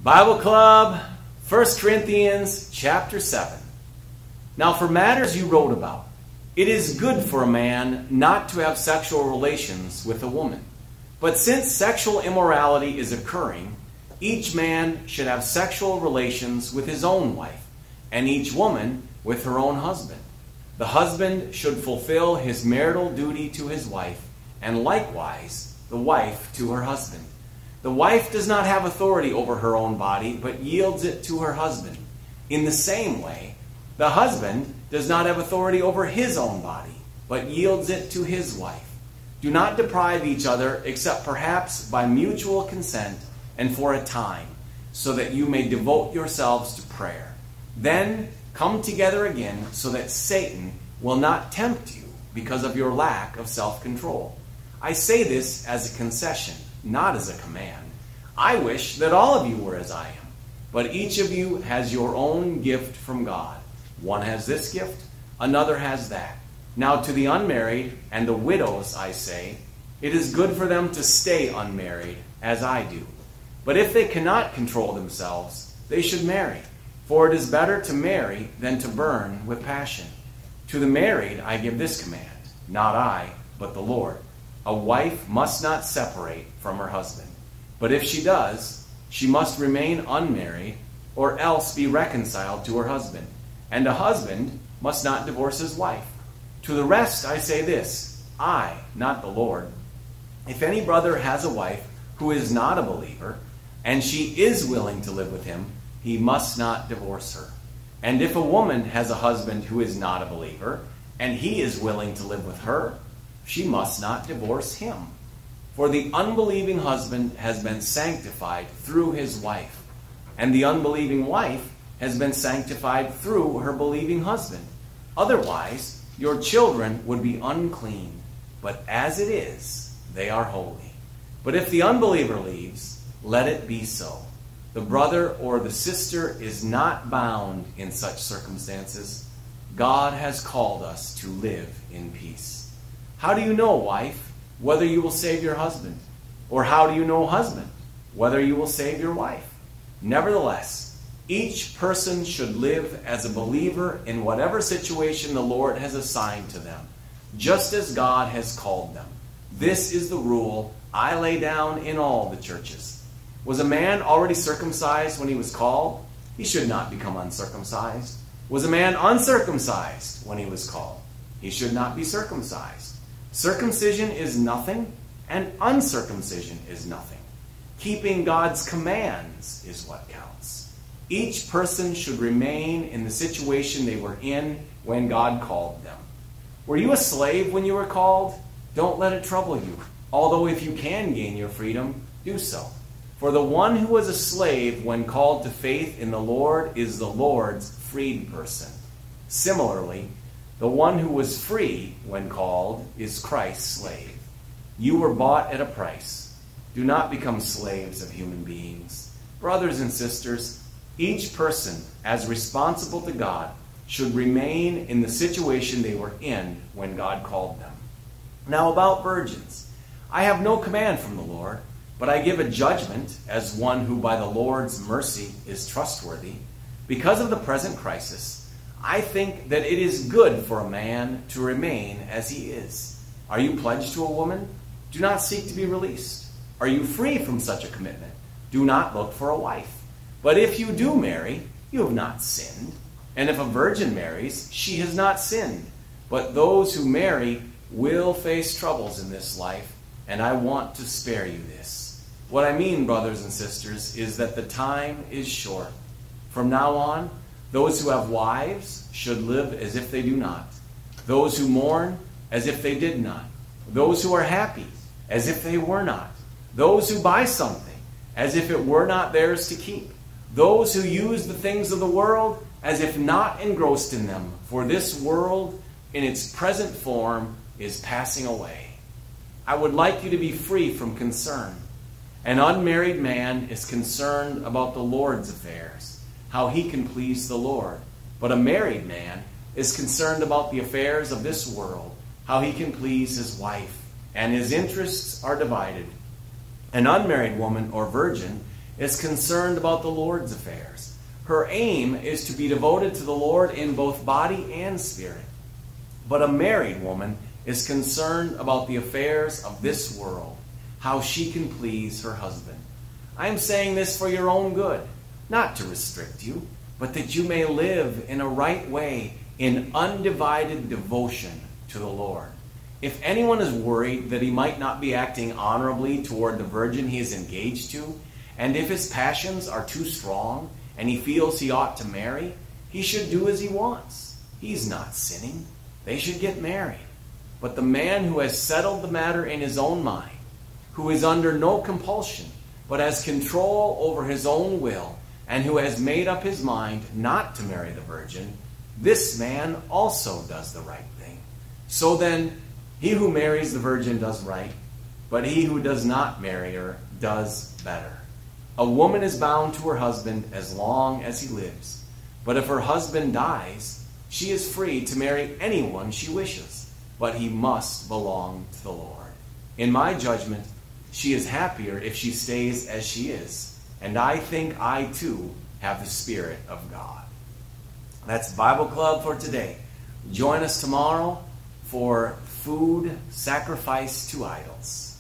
Bible Club, 1 Corinthians chapter 7. Now for matters you wrote about, it is good for a man not to have sexual relations with a woman. But since sexual immorality is occurring, each man should have sexual relations with his own wife, and each woman with her own husband. The husband should fulfill his marital duty to his wife, and likewise the wife to her husband. The wife does not have authority over her own body, but yields it to her husband. In the same way, the husband does not have authority over his own body, but yields it to his wife. Do not deprive each other, except perhaps by mutual consent and for a time, so that you may devote yourselves to prayer. Then come together again, so that Satan will not tempt you because of your lack of self-control. I say this as a concession, not as a command. I wish that all of you were as I am, but each of you has your own gift from God. One has this gift, another has that. Now to the unmarried and the widows I say, it is good for them to stay unmarried, as I do. But if they cannot control themselves, they should marry, for it is better to marry than to burn with passion. To the married I give this command, not I, but the Lord. A wife must not separate from her husband. But if she does, she must remain unmarried, or else be reconciled to her husband. And a husband must not divorce his wife. To the rest I say this, I, not the Lord. If any brother has a wife who is not a believer, and she is willing to live with him, he must not divorce her. And if a woman has a husband who is not a believer, and he is willing to live with her, she must not divorce him. For the unbelieving husband has been sanctified through his wife, and the unbelieving wife has been sanctified through her believing husband. Otherwise, your children would be unclean, but as it is, they are holy. But if the unbeliever leaves, let it be so. The brother or the sister is not bound in such circumstances. God has called us to live in peace. How do you know, wife, whether you will save your husband? Or how do you know, husband, whether you will save your wife? Nevertheless, each person should live as a believer in whatever situation the Lord has assigned to them, just as God has called them. This is the rule I lay down in all the churches. Was a man already circumcised when he was called? He should not become uncircumcised. Was a man uncircumcised when he was called? He should not be circumcised. Circumcision is nothing, and uncircumcision is nothing. Keeping God's commands is what counts. Each person should remain in the situation they were in when God called them. Were you a slave when you were called? Don't let it trouble you. Although if you can gain your freedom, do so. For the one who was a slave when called to faith in the Lord is the Lord's freed person. Similarly, the one who was free when called is Christ's slave. You were bought at a price. Do not become slaves of human beings. Brothers and sisters, each person, as responsible to God, should remain in the situation they were in when God called them. Now about virgins. I have no command from the Lord, but I give a judgment as one who by the Lord's mercy is trustworthy. Because of the present crisis, I think that it is good for a man to remain as he is. Are you pledged to a woman? Do not seek to be released. Are you free from such a commitment? Do not look for a wife. But if you do marry, you have not sinned. And if a virgin marries, she has not sinned. But those who marry will face troubles in this life, and I want to spare you this. What I mean, brothers and sisters, is that the time is short. From now on, those who have wives should live as if they do not. Those who mourn, as if they did not. Those who are happy, as if they were not. Those who buy something, as if it were not theirs to keep. Those who use the things of the world, as if not engrossed in them. For this world, in its present form, is passing away. I would like you to be free from concern. An unmarried man is concerned about the Lord's affairs, how he can please the Lord. But a married man is concerned about the affairs of this world, how he can please his wife, and his interests are divided. An unmarried woman or virgin is concerned about the Lord's affairs. Her aim is to be devoted to the Lord in both body and spirit. But a married woman is concerned about the affairs of this world, how she can please her husband. I am saying this for your own good, not to restrict you, but that you may live in a right way in undivided devotion to the Lord. If anyone is worried that he might not be acting honorably toward the virgin he is engaged to, and if his passions are too strong and he feels he ought to marry, he should do as he wants. He's not sinning. They should get married. But the man who has settled the matter in his own mind, who is under no compulsion, but has control over his own will, and who has made up his mind not to marry the virgin, this man also does the right thing. So then, he who marries the virgin does right, but he who does not marry her does better. A woman is bound to her husband as long as he lives, but if her husband dies, she is free to marry anyone she wishes, but he must belong to the Lord. In my judgment, she is happier if she stays as she is, and I think I too have the Spirit of God. That's Bible Club for today. Join us tomorrow for food sacrificed to idols.